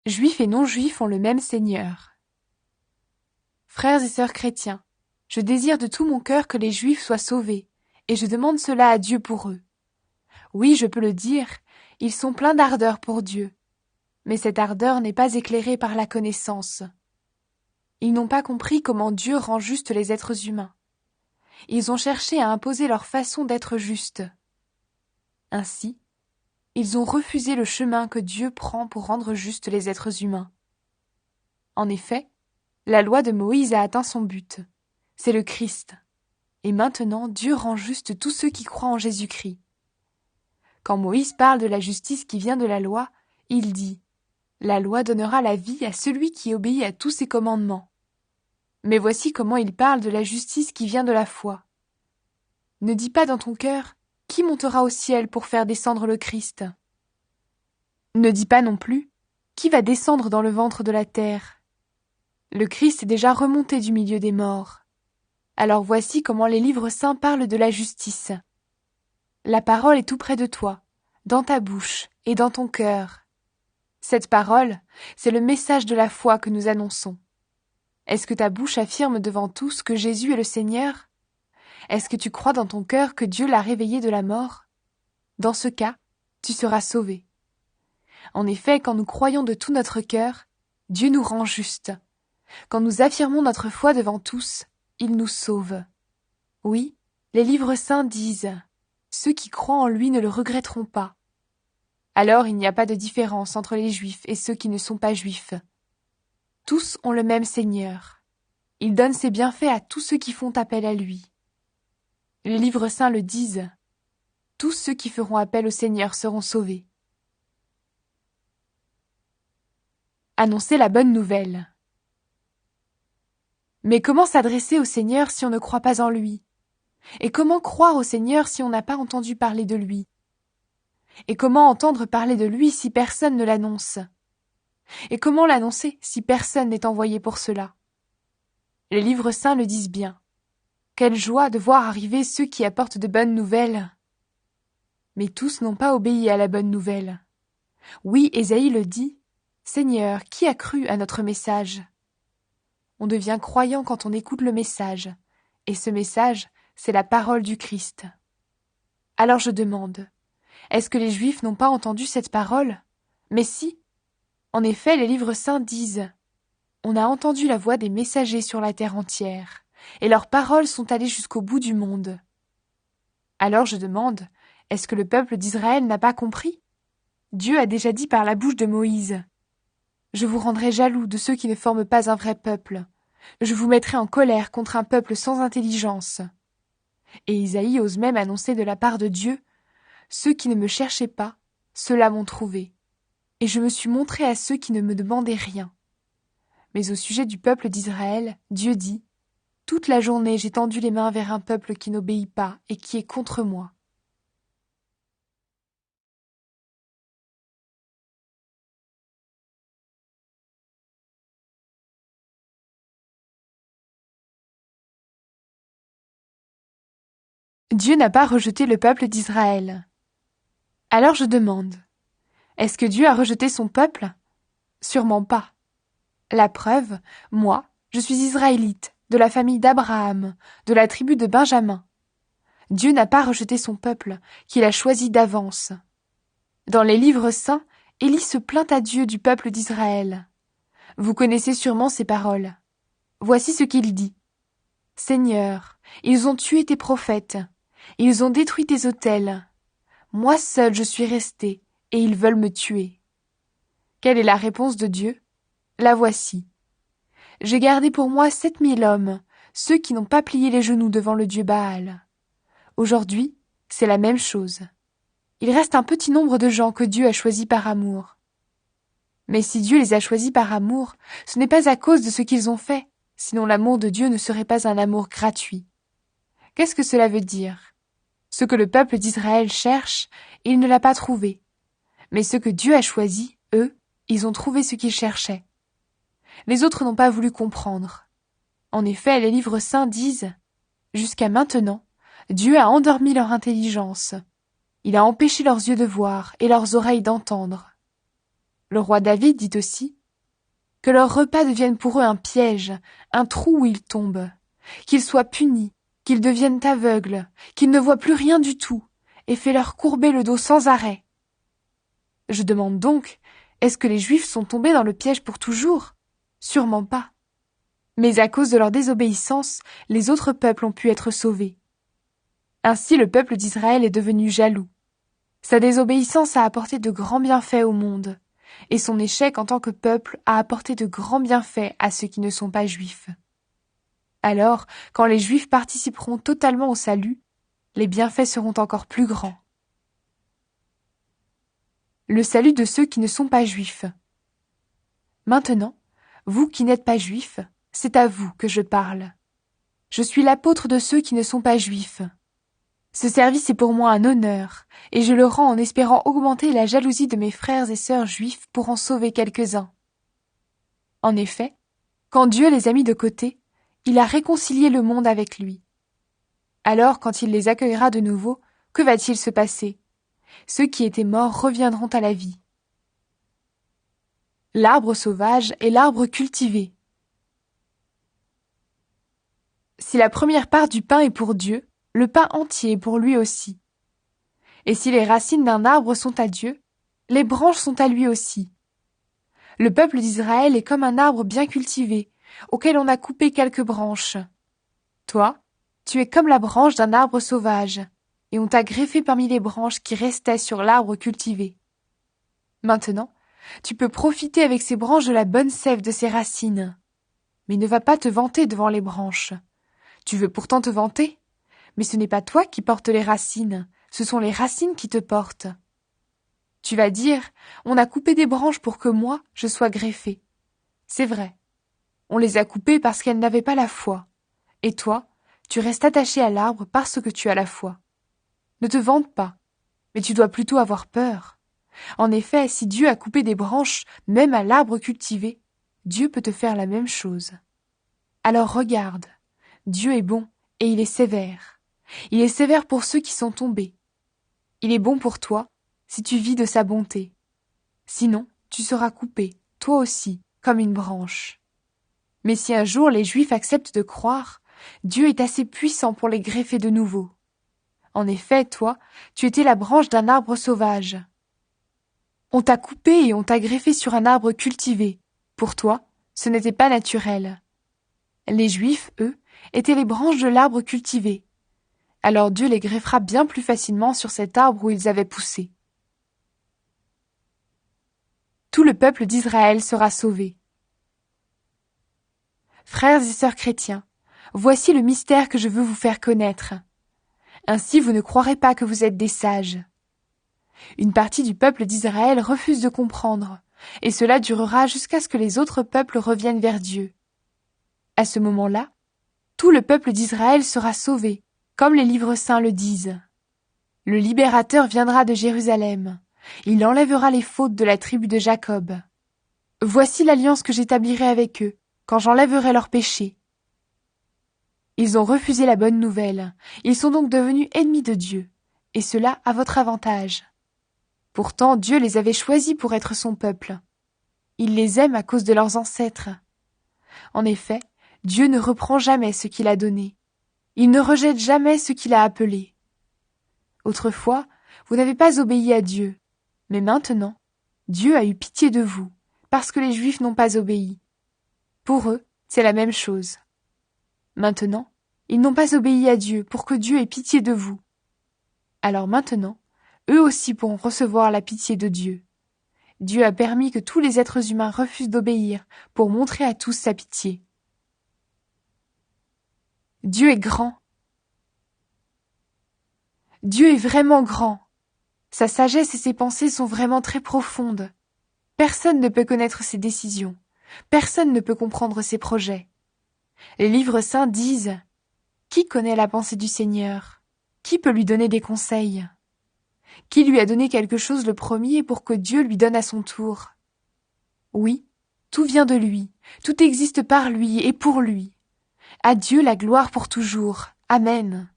Juifs et non-juifs ont le même Seigneur. Frères et sœurs chrétiens, je désire de tout mon cœur que les Juifs soient sauvés, et je demande cela à Dieu pour eux. Oui, je peux le dire, ils sont pleins d'ardeur pour Dieu. Mais cette ardeur n'est pas éclairée par la connaissance. Ils n'ont pas compris comment Dieu rend justes les êtres humains. Ils ont cherché à imposer leur façon d'être justes. Ainsi, ils ont refusé le chemin que Dieu prend pour rendre justes les êtres humains. En effet, la loi de Moïse a atteint son but. C'est le Christ. Et maintenant, Dieu rend juste tous ceux qui croient en Jésus-Christ. Quand Moïse parle de la justice qui vient de la loi, il dit « La loi donnera la vie à celui qui obéit à tous ses commandements. » Mais voici comment il parle de la justice qui vient de la foi. Ne dis pas dans ton cœur « Qui montera au ciel pour faire descendre le Christ ?» Ne dis pas non plus « Qui va descendre dans le ventre de la terre ?» Le Christ est déjà remonté du milieu des morts. Alors voici comment les livres saints parlent de la justice. La parole est tout près de toi, dans ta bouche et dans ton cœur. Cette parole, c'est le message de la foi que nous annonçons. Est-ce que ta bouche affirme devant tous que Jésus est le Seigneur ? Est-ce que tu crois dans ton cœur que Dieu l'a réveillé de la mort ? Dans ce cas, tu seras sauvé. En effet, quand nous croyons de tout notre cœur, Dieu nous rend justes. Quand nous affirmons notre foi devant tous, il nous sauve. Oui, les livres saints disent « Ceux qui croient en lui ne le regretteront pas ». Alors il n'y a pas de différence entre les Juifs et ceux qui ne sont pas Juifs. Tous ont le même Seigneur. Il donne ses bienfaits à tous ceux qui font appel à lui. Les livres saints le disent. Tous ceux qui feront appel au Seigneur seront sauvés. Annoncer la bonne nouvelle. Mais comment s'adresser au Seigneur si on ne croit pas en lui ? Et comment croire au Seigneur si on n'a pas entendu parler de lui ? Et comment entendre parler de lui si personne ne l'annonce ? Et comment l'annoncer si personne n'est envoyé pour cela ? Les livres saints le disent bien. Quelle joie de voir arriver ceux qui apportent de bonnes nouvelles. Mais tous n'ont pas obéi à la bonne nouvelle. Oui, Ésaïe le dit. Seigneur, qui a cru à notre message ? On devient croyant quand on écoute le message. Et ce message, c'est la parole du Christ. Alors je demande, est-ce que les Juifs n'ont pas entendu cette parole ? Mais si. En effet, les livres saints disent « On a entendu la voix des messagers sur la terre entière, et leurs paroles sont allées jusqu'au bout du monde. » Alors je demande, est-ce que le peuple d'Israël n'a pas compris ? Dieu a déjà dit par la bouche de Moïse « Je vous rendrai jaloux de ceux qui ne forment pas un vrai peuple. Je vous mettrai en colère contre un peuple sans intelligence. » Et Isaïe ose même annoncer de la part de Dieu « Ceux qui ne me cherchaient pas, ceux-là m'ont trouvé. Et je me suis montré à ceux qui ne me demandaient rien. » Mais au sujet du peuple d'Israël, Dieu dit « Toute la journée j'ai tendu les mains vers un peuple qui n'obéit pas et qui est contre moi. » Dieu n'a pas rejeté le peuple d'Israël. Alors je demande, est-ce que Dieu a rejeté son peuple ? Sûrement pas. La preuve, moi, je suis israélite, de la famille d'Abraham, de la tribu de Benjamin. Dieu n'a pas rejeté son peuple, qu'il a choisi d'avance. Dans les livres saints, Élie se plaint à Dieu du peuple d'Israël. Vous connaissez sûrement ces paroles. Voici ce qu'il dit. « Seigneur, ils ont tué tes prophètes, ils ont détruit tes autels. Moi seul je suis resté, et ils veulent me tuer. » Quelle est la réponse de Dieu ? La voici. « J'ai gardé pour moi 7000 hommes, ceux qui n'ont pas plié les genoux devant le dieu Baal. » Aujourd'hui, c'est la même chose. Il reste un petit nombre de gens que Dieu a choisis par amour. Mais si Dieu les a choisis par amour, ce n'est pas à cause de ce qu'ils ont fait, sinon l'amour de Dieu ne serait pas un amour gratuit. Qu'est-ce que cela veut dire ? Ce que le peuple d'Israël cherche, il ne l'a pas trouvé. Mais ce que Dieu a choisi, eux, ils ont trouvé ce qu'ils cherchaient. Les autres n'ont pas voulu comprendre. En effet, les livres saints disent « Jusqu'à maintenant, Dieu a endormi leur intelligence. Il a empêché leurs yeux de voir et leurs oreilles d'entendre. » Le roi David dit aussi Que leur repas devienne pour eux un piège, un trou où ils tombent. Qu'ils soient punis, qu'ils deviennent aveugles, qu'ils ne voient plus rien du tout, et fais-leur courber le dos sans arrêt. Je demande donc, est-ce que les Juifs sont tombés dans le piège pour toujours? Sûrement pas. Mais à cause de leur désobéissance, les autres peuples ont pu être sauvés. Ainsi le peuple d'Israël est devenu jaloux. Sa désobéissance a apporté de grands bienfaits au monde, et son échec en tant que peuple a apporté de grands bienfaits à ceux qui ne sont pas juifs. Alors, quand les Juifs participeront totalement au salut, les bienfaits seront encore plus grands. Le salut de ceux qui ne sont pas juifs. Maintenant, vous qui n'êtes pas juifs, c'est à vous que je parle. Je suis l'apôtre de ceux qui ne sont pas juifs. Ce service est pour moi un honneur, et je le rends en espérant augmenter la jalousie de mes frères et sœurs juifs pour en sauver quelques-uns. En effet, quand Dieu les a mis de côté, il a réconcilié le monde avec lui. Alors, quand il les accueillera de nouveau, que va-t-il se passer? Ceux qui étaient morts reviendront à la vie. L'arbre sauvage et l'arbre cultivé. Si la première part du pain est pour Dieu, le pain entier est pour lui aussi. Et si les racines d'un arbre sont à Dieu, les branches sont à lui aussi. Le peuple d'Israël est comme un arbre bien cultivé, auquel on a coupé quelques branches. Toi, tu es comme la branche d'un arbre sauvage, et on t'a greffé parmi les branches qui restaient sur l'arbre cultivé. Maintenant, tu peux profiter avec ces branches de la bonne sève de ses racines. Mais ne va pas te vanter devant les branches. Tu veux pourtant te vanter, mais ce n'est pas toi qui portes les racines, ce sont les racines qui te portent. Tu vas dire, on a coupé des branches pour que moi, je sois greffé. C'est vrai. On les a coupées parce qu'elles n'avaient pas la foi. Et toi, tu restes attaché à l'arbre parce que tu as la foi. Ne te vante pas, mais tu dois plutôt avoir peur. En effet, si Dieu a coupé des branches, même à l'arbre cultivé, Dieu peut te faire la même chose. Alors regarde, Dieu est bon et il est sévère. Il est sévère pour ceux qui sont tombés. Il est bon pour toi si tu vis de sa bonté. Sinon, tu seras coupé, toi aussi, comme une branche. Mais si un jour les Juifs acceptent de croire, Dieu est assez puissant pour les greffer de nouveau. En effet, toi, tu étais la branche d'un arbre sauvage. On t'a coupé et on t'a greffé sur un arbre cultivé. Pour toi, ce n'était pas naturel. Les Juifs, eux, étaient les branches de l'arbre cultivé. Alors Dieu les greffera bien plus facilement sur cet arbre où ils avaient poussé. Tout le peuple d'Israël sera sauvé. Frères et sœurs chrétiens, voici le mystère que je veux vous faire connaître. Ainsi vous ne croirez pas que vous êtes des sages. Une partie du peuple d'Israël refuse de comprendre, et cela durera jusqu'à ce que les autres peuples reviennent vers Dieu. À ce moment-là, tout le peuple d'Israël sera sauvé, comme les livres saints le disent. Le libérateur viendra de Jérusalem. Il enlèvera les fautes de la tribu de Jacob. Voici l'alliance que j'établirai avec eux, quand j'enlèverai leurs péchés. Ils ont refusé la bonne nouvelle. Ils sont donc devenus ennemis de Dieu, et cela à votre avantage. Pourtant, Dieu les avait choisis pour être son peuple. Il les aime à cause de leurs ancêtres. En effet, Dieu ne reprend jamais ce qu'il a donné. Il ne rejette jamais ce qu'il a appelé. Autrefois, vous n'avez pas obéi à Dieu, mais maintenant, Dieu a eu pitié de vous, parce que les Juifs n'ont pas obéi. Pour eux, c'est la même chose. Maintenant, ils n'ont pas obéi à Dieu pour que Dieu ait pitié de vous. Alors maintenant, eux aussi pourront recevoir la pitié de Dieu. Dieu a permis que tous les êtres humains refusent d'obéir pour montrer à tous sa pitié. Dieu est grand. Dieu est vraiment grand. Sa sagesse et ses pensées sont vraiment très profondes. Personne ne peut connaître ses décisions. Personne ne peut comprendre ses projets. Les livres saints disent « Qui connaît la pensée du Seigneur? Qui peut lui donner des conseils? Qui lui a donné quelque chose le premier pour que Dieu lui donne à son tour? Oui, tout vient de lui, tout existe par lui et pour lui. À Dieu la gloire pour toujours. Amen.